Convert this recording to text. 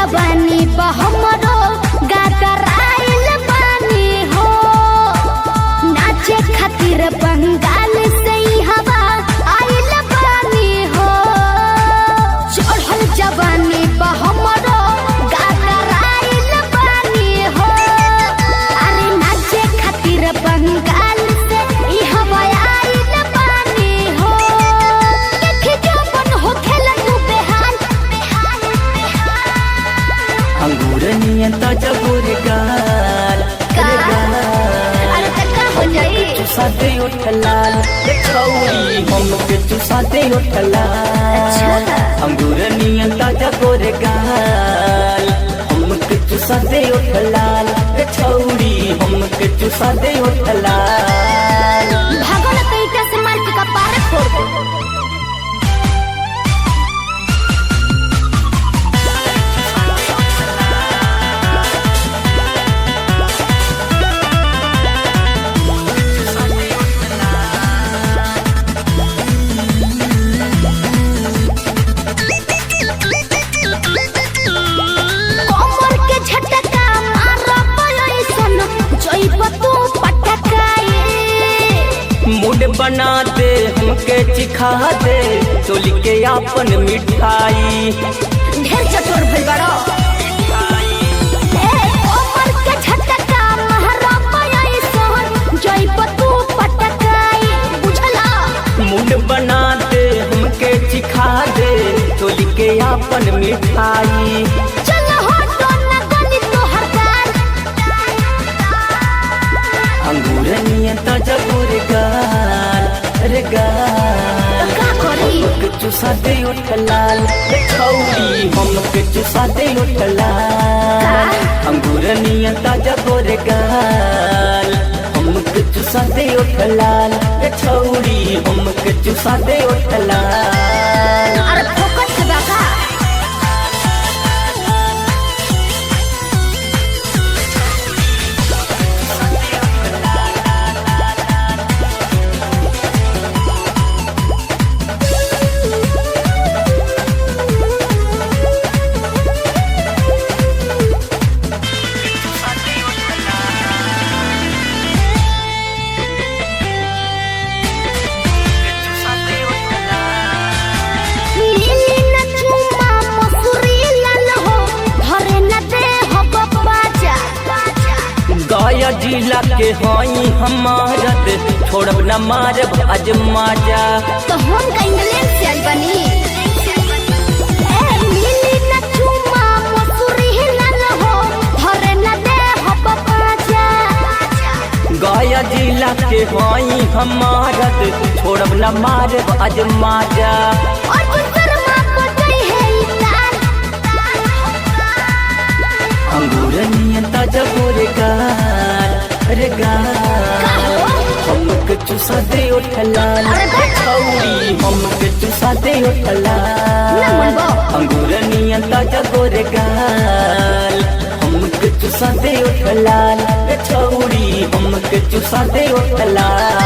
जवानी हमरो गागराइल बानी हो नाचे खातिर बंगाल से हवा आइल बानी हो चढ़ल जवानी हमरो गागराइल बानी हो अरे नाचे खातिर बंगाल से हवा आइल बानी हो देखे जवन हो खेला तू बेहाल अंगूर नियन ताजा गोरे गाल अरे तक्का हो जाई चुसा दे उठ लाल छौरी हमके चुसा दे उठ लाल अंगूर नियन ताजा गोरे गाल हमके चुसा दे उठ लाल छौरी हमके चुसा दे उठ लाल भागो ना कहीं से मार के कपार फोड़ दे मूड बना दे हमके चिखा दे चोली के आपन मिठाई ढेर चटोर भइल बड़ो कोमर के झटका महरा पई सोहन जइब तू पटकाई बुझला मूड बना दे हमके चिखा दे चोली के आपन मिठाई चल हो तो न गली तो हरदार अंगूर नियन ताजा गोरे गाल रे गाल का करी हमके चुसा दे उठ लाल छौरी हमके चुसा दे उठ लाल अंगूर नियन ताजा गोरे गाल हमके चुसा दे उठ लाल छौरी हमके चुसा दे उठ लाल अरे फोकट से बाका गाया जिला के हई हमारत छोड़ब न मारब आज माजा तो हम का इंग्लैंड से आइल बनी ए मिली न चुमा मसूरी हिलल हो धरे न दे हो पाजा गाया जिला के हई हमारत छोड़ब न मारब आज माजा और गुजर मां को गई है इतान अंगूर नियन ताजा गोरे गाल रे गाल हमके चुसा दे उठ लाल छौरी हमके चुसा दे उठ लाल अंगूर नियन ताजा गोरे गाल हमके चुसा दे उठ लाल छौरी हमके चुसा दे उठ लाल।